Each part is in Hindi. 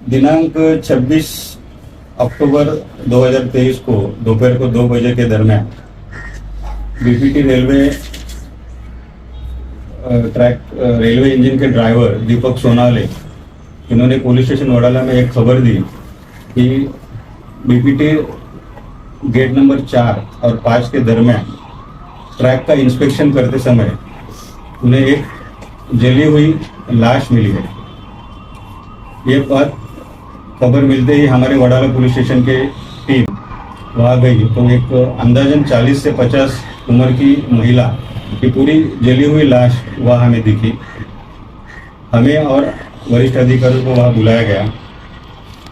दिनांक 26 अक्टूबर 2023 को दोपहर को 2 बजे के दरमियान बीपीटी रेलवे इंजन के ड्राइवर दीपक सोनाले इन्होंने पुलिस स्टेशन वडाला में एक खबर दी कि बीपीटी गेट नंबर 4 और 5 के दरमियान ट्रैक का इंस्पेक्शन करते समय उन्हें एक जली हुई लाश मिली है। ये बात खबर मिलते ही हमारे वडाला पुलिस स्टेशन के टीम वहाँ गई तो एक अंदाजन 40 से 50 उम्र की महिला की पूरी जली हुई लाश वहाँ हमें दिखी। हमें और वरिष्ठ अधिकारियों को वहाँ बुलाया गया,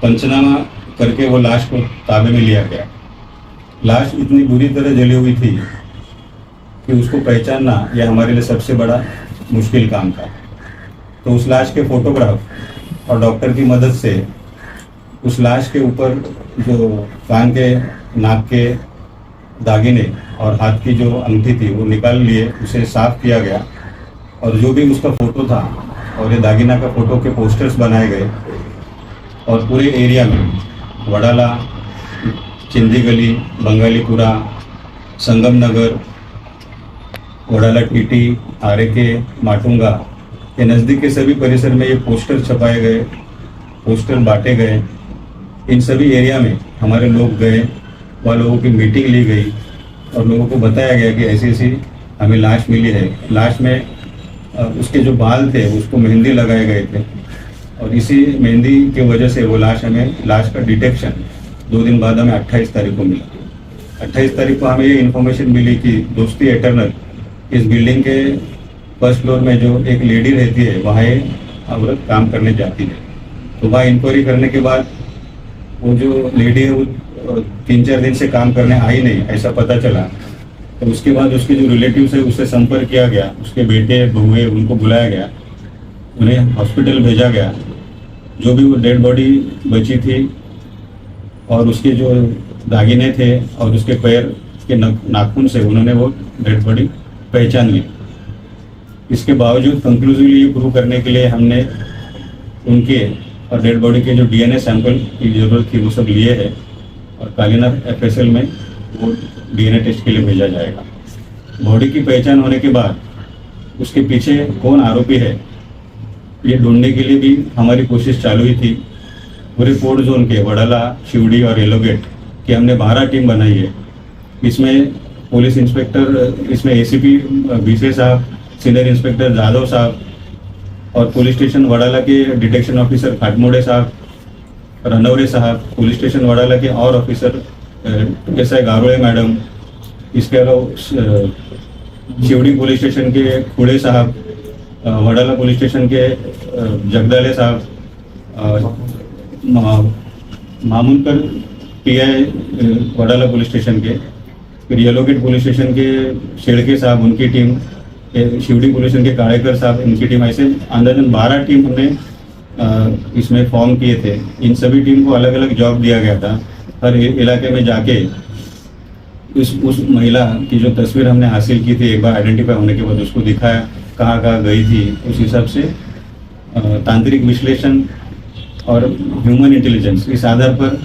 पंचनामा करके वो लाश को ताबे में लिया गया। लाश इतनी बुरी तरह जली हुई थी कि उसको पहचानना यह हमारे लिए सबसे बड़ा मुश्किल काम था। तो उस लाश के फोटोग्राफ और डॉक्टर की मदद से उस लाश के ऊपर जो कान के, नाक के दागिने और हाथ की जो अंगूठी थी वो निकाल लिए, उसे साफ किया गया और जो भी उसका फोटो था और ये दागिना का फोटो के पोस्टर्स बनाए गए और पूरे एरिया में वडाला, चिंदी गली, बंगालीपुरा, संगम नगर, वडाला टीटी, आरेके, माटुंगा के नज़दीक के सभी परिसर में ये पोस्टर छपाए गए, पोस्टर बांटे गए। इन सभी एरिया में हमारे लोग गए, वहाँ लोगों की मीटिंग ली गई और लोगों को बताया गया कि ऐसी ऐसी हमें लाश मिली है। लाश में उसके जो बाल थे उसको मेहंदी लगाए गए थे और इसी मेहंदी की वजह से वो लाश का डिटेक्शन 2 दिन बाद हमें 28 तारीख को मिला। 28 तारीख को हमें ये इन्फॉर्मेशन मिली कि दोस्ती एटर्नल इस बिल्डिंग के फर्स्ट फ्लोर में जो एक लेडी रहती है वहाँ ये औरत काम करने जाती है। तो वहाँ इंक्वायरी करने के बाद वो जो लेडी है वो 3-4 दिन से काम करने आई नहीं, ऐसा पता चला। तो उसके बाद उसके जो रिलेटिव्स है उससे संपर्क किया गया, उसके बेटे बहुए उनको बुलाया गया, उन्हें हॉस्पिटल भेजा गया। जो भी वो डेड बॉडी बची थी और उसके जो दागिने थे और उसके पैर के नाखून से उन्होंने वो डेड बॉडी पहचान ली। इसके बावजूद कंक्लूसिवली ये प्रूव करने के लिए हमने उनके और डेड बॉडी के जो डीएनए सैंपल की जरूरत थी वो सब लिए है और कालीना एफएसएल में वो डीएनए टेस्ट के लिए भेजा जाएगा। बॉडी की पहचान होने के बाद उसके पीछे कौन आरोपी है ये ढूंढने के लिए भी हमारी कोशिश चालू ही थी। पूरे कोड जोन के वडाला, शिवड़ी और एलोगेट की हमने 12 टीम बनाई है। इसमें पुलिस इंस्पेक्टर, इसमें एसीपी बीसे साहब, सीनियर इंस्पेक्टर जादव साहब और पुलिस स्टेशन वडाला के डिटेक्शन ऑफिसर खाटमोड़े साहब, रनौरे साहब, पुलिस स्टेशन वडाला के और ऑफिसर एसआई गारोळे मैडम, इसके अलावा शिवड़ी पुलिस स्टेशन के खुड़े साहब, वडाला पुलिस स्टेशन के जगदाले साहब, मामूनकर पीआई वडाला पुलिस स्टेशन के, फिर येलोगेट पुलिस स्टेशन के शेड़के साहब उनकी टीम, शिवड़ी पुलिस स्टेशन के काड़ेकर साहब इनकी टीम, ऐसे अंदाजन 12 टीम हमने इसमें फॉर्म किए थे। इन सभी टीम को अलग अलग जॉब दिया गया था। हर इलाके में जाके उस महिला की जो तस्वीर हमने हासिल की थी एक बार आइडेंटिफाई होने के बाद उसको दिखाया कहाँ कहाँ गई थी। उस हिसाब से तांत्रिक विश्लेषण और ह्यूमन इंटेलिजेंस इस आधार पर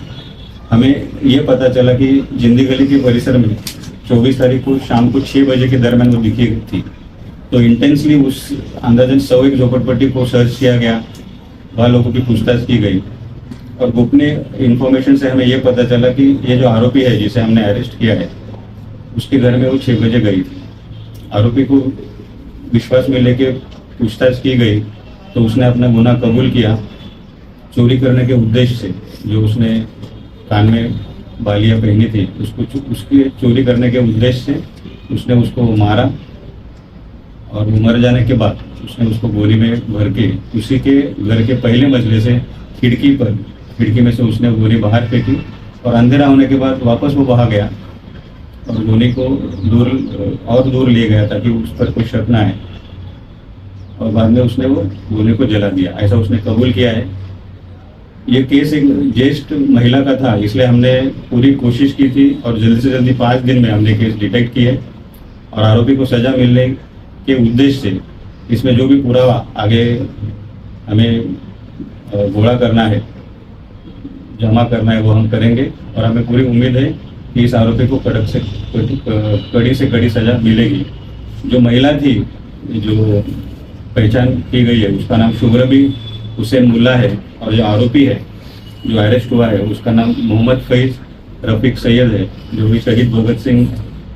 हमें ये पता चला कि जिंदी गली के परिसर में 24 तारीख को शाम को 6 बजे के दरमियान वो दिखी थी। तो इंटेंसली उस अंदाजन 101 झोपड़पट्टी को सर्च किया गया, वहाँ लोगों की पूछताछ की गई और गोपनीय इंफॉर्मेशन से हमें ये पता चला कि ये जो आरोपी है जिसे हमने अरेस्ट किया है उसके घर में वो 6 बजे गई थी। आरोपी को विश्वास में लेके पूछताछ की गई तो उसने अपना गुनाह कबूल किया। चोरी करने के उद्देश्य से जो उसने कान में बालियाँ पहनी थी उसकी चोरी करने के उद्देश्य से उसने उसको मारा और वो मर जाने के बाद उसने उसको गोली में भर के उसी के घर के पहले मंजिले से खिड़की में से उसने गोली बाहर फेंकी और अंधेरा होने के बाद वापस वो वहाँ गया और गोली को दूर ले गया ताकि उस पर कोई शक ना आए और बाद में उसने वो गोली को जला दिया, ऐसा उसने कबूल किया है। ये केस एक ज्येष्ठ महिला का था, इसलिए हमने पूरी कोशिश की थी और जल्दी से जल्दी 5 दिन में हमने केस डिटेक्ट किए और आरोपी को सजा मिलने के उद्देश्य से इसमें जो भी पुरावा आगे हमें घोड़ा करना है जमा करना है वो हम करेंगे और हमें पूरी उम्मीद है कि इस आरोपी को कड़ी से कड़ी सजा मिलेगी। जो महिला थी जो पहचान की गई है उसका नाम शुभरबी हुसैन मुल्ला है और जो आरोपी है जो अरेस्ट हुआ है उसका नाम मोहम्मद फैज रफीक सैयद है जो भी शहीद भगत सिंह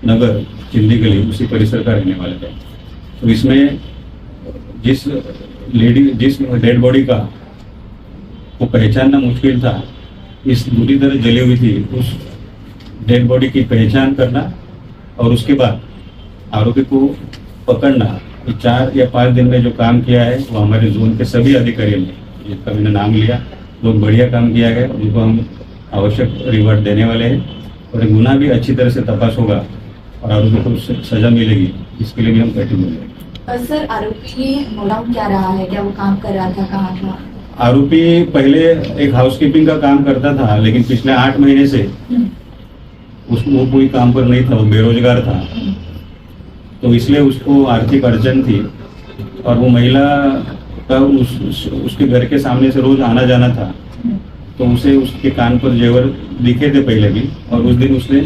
नगर चिंदी गली उसी परिसर का रहने वाला है। तो इसमें जिस डेड बॉडी का को पहचानना मुश्किल था, इस बुरी तरह जली हुई थी, उस डेड बॉडी की पहचान करना और उसके बाद आरोपी को पकड़ना, ये 4 या 5 दिन में जो काम किया है वो हमारे जोन के सभी अधिकारियों ने, जिसका मैंने नाम लिया, बहुत बढ़िया काम किया है। उनको हम आवश्यक रिवार्ड देने वाले हैं और गुनाह भी अच्छी तरह से तपास होगा और आरोपी को सजा मिलेगी, इसके लिए भी हम कटिबद्ध हैं। सर, आरोपी मोडाउन क्या रहा है? क्या वो काम कर रहा था? कहाँ था? आरोपी पहले एक हाउसकीपिंग का काम करता था, लेकिन पिछले 8 महीने से वो कोई काम पर नहीं था, वो बेरोजगार था। तो इसलिए उसको आर्थिक अड़चन थी और वो महिला का उसके घर के सामने से रोज आना जाना था। तो उसे उसके कान पर जेवर दिखे थे पहले भी और उस दिन उसने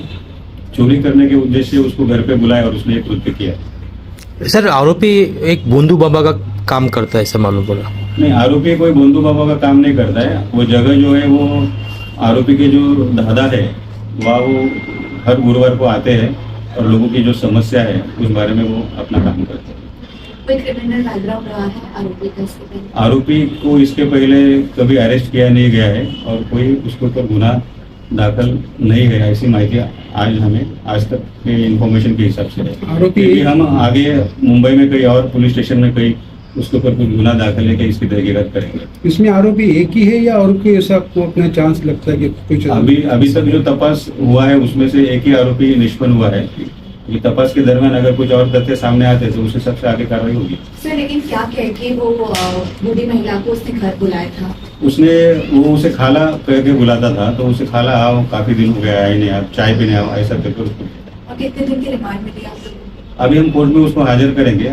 चोरी करने के उद्देश्य से उसको घर पे बुलाया और उसने एक कृत्य किया। सर, आरोपी एक बोंदू बाबा का काम करता है ऐसा मालूम पड़ा। नहीं, आरोपी कोई बोंदू बाबा का काम नहीं करता है। वो जगह जो है वो आरोपी के जो दादा है वह वो हर गुरुवार को आते हैं और लोगों की जो समस्या है उस बारे में वो अपना काम करते हैं। कोई क्रिमिनल बैकग्राउंड रहा है आरोपी का इसके पहले? आरोपी को इसके पहले कभी अरेस्ट किया नहीं गया है और कोई उसके ऊपर गुनाह दाखिल नहीं है, ऐसी माहिती आज तक के इन्फॉर्मेशन के हिसाब से है। आरोपी हम आगे मुंबई में कई और पुलिस स्टेशन में कई उसके ऊपर कुछ गुनाह दाखिल है कि इसकी तहकीकात करेंगे। इसमें आरोपी एक ही है या और कोई ऐसा आपको अपना चांस लगता है कि कुछ? अभी तक जो तपास हुआ है उसमें से एक ही आरोपी निष्पन्न हुआ है। ये तपास के दरमियान अगर कुछ और तथ्य सामने आते तो उससे सबसे आगे कार्रवाई होगी। सर, लेकिन क्या कह के वो बूढ़ी महिला को उसने घर बुलाया था? वो उसे खाला कह के बुलाता था, तो उसे खाला आओ, काफी दिन हो गया है नहीं, आप चाय पीने आओ, ऐसा करके उसको। और कितने दिन की रिमांड मिली आप लोगों को? अभी हम कोर्ट में उसको हाजिर करेंगे।